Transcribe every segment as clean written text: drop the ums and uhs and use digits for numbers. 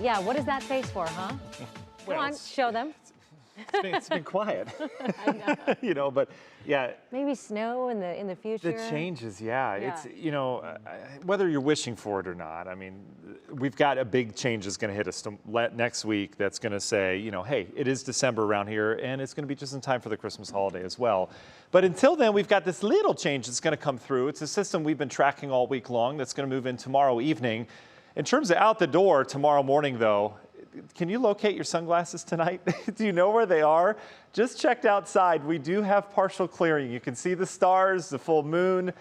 Yeah, what is that face for, huh? Come on, show them. It's been quiet. I know. But yeah. Maybe snow in the future. The changes, yeah. It's, whether you're wishing for it or not, I mean, we've got a big change that's going to hit us next week that's going to say, hey, it is December around here, and it's going to be just in time for the Christmas holiday as well. But until then, we've got this little change that's going to come through. It's a system we've been tracking all week long that's going to move in tomorrow evening. In terms of out the door tomorrow morning, though, can you locate your sunglasses tonight? Do you know where they are? Just checked outside. We do have partial clearing. You can see the stars, the full moon.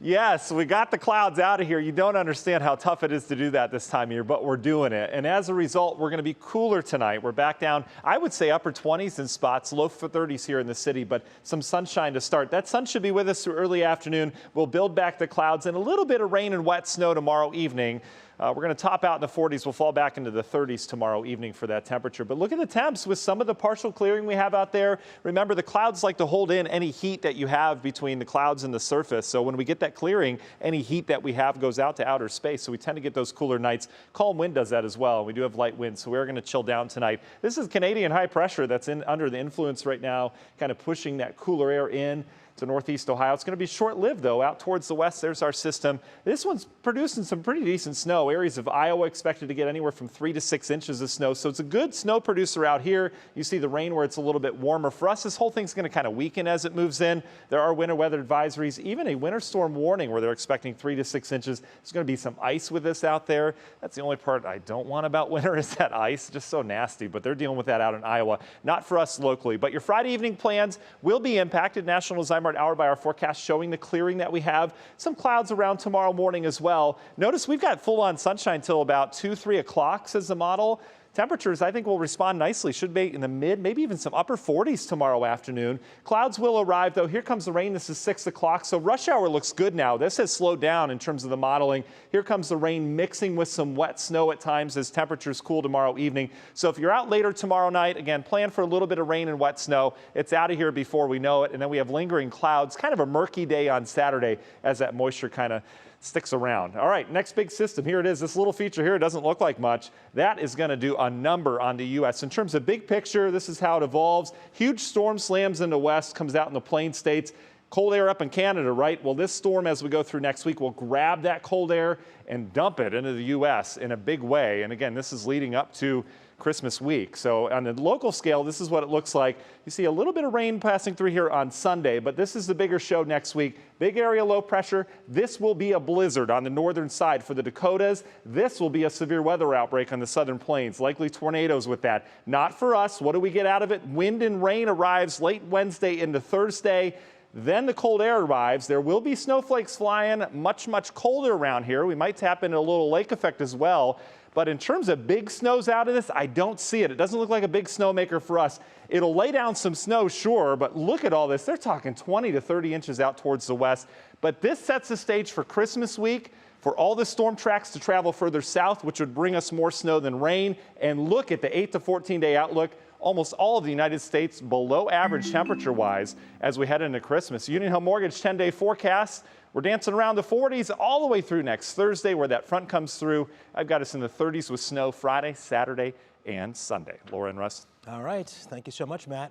Yes, we got the clouds out of here. You don't understand how tough it is to do that this time of year, but we're doing it. And as a result, we're going to be cooler tonight. We're back down, I would say upper 20s in spots, low 30s here in the city, but some sunshine to start. That sun should be with us through early afternoon. We'll build back the clouds and a little bit of rain and wet snow tomorrow evening. We're going to top out in the 40s. We'll fall back into the 30s tomorrow evening for that temperature. But look at the temps with some of the partial clearing we have out there. Remember, the clouds like to hold in any heat that you have between the clouds and the surface. So when we get that clearing, any heat that we have goes out to outer space. So we tend to get those cooler nights. Calm wind does that as well. We do have light winds, so we're going to chill down tonight. This is Canadian high pressure that's under the influence right now, kind of pushing that cooler air in to northeast Ohio. It's going to be short-lived, though. Out towards the west, there's our system. This one's producing some pretty decent snow. Areas of Iowa expected to get anywhere from 3 to 6 inches of snow. So it's a good snow producer out here. You see the rain where it's a little bit warmer. For us, this whole thing's going to kind of weaken as it moves in. There are winter weather advisories, even a winter storm warning where they're expecting 3 to 6 inches. There's going to be some ice with this out there. That's the only part I don't want about winter is that ice. Just so nasty, but they're dealing with that out in Iowa. Not for us locally, but your Friday evening plans will be impacted. National Zymer hour by our forecast showing the clearing that we have. Some clouds around tomorrow morning as well. Notice we've got full-on sunshine till about 2, 3 o'clock, says the model. Temperatures, I think, will respond nicely. Should be in the mid, maybe even some upper 40s tomorrow afternoon. Clouds will arrive, though. Here comes the rain. This is 6 o'clock, so rush hour looks good now. This has slowed down in terms of the modeling. Here comes the rain mixing with some wet snow at times as temperatures cool tomorrow evening. So if you're out later tomorrow night, again, plan for a little bit of rain and wet snow. It's out of here before we know it, and then we have lingering clouds. Kind of a murky day on Saturday as that moisture kind of sticks around. All right, next big system. Here it is. This little feature here doesn't look like much. That is going to do a number on the U.S. In terms of big picture, this is how it evolves. Huge storm slams in the west, comes out in the plain states. Cold air up in Canada, right? Well, this storm, as we go through next week, will grab that cold air and dump it into the U.S. in a big way. And again, this is leading up to Christmas week. So on the local scale, this is what it looks like. You see a little bit of rain passing through here on Sunday, but this is the bigger show next week. Big area low pressure. This will be a blizzard on the northern side for the Dakotas. This will be a severe weather outbreak on the southern plains, likely tornadoes with that. Not for us. What do we get out of it? Wind and rain arrives late Wednesday into Thursday. Then the cold air arrives. There will be snowflakes flying, much, much colder around here. We might tap into a little lake effect as well. But in terms of big snows out of this, I don't see it. It doesn't look like a big snowmaker for us. It'll lay down some snow, sure, but look at all this. They're talking 20 to 30 inches out towards the west. But this sets the stage for Christmas week, for all the storm tracks to travel further south, which would bring us more snow than rain. And look at the 8 to 14-day outlook. Almost all of the United States below average temperature-wise as we head into Christmas. Union Hill Mortgage 10-day forecast. We're dancing around the 40s all the way through next Thursday where that front comes through. I've got us in the 30s with snow Friday, Saturday, and Sunday. Laura and Russ. All right. Thank you so much, Matt.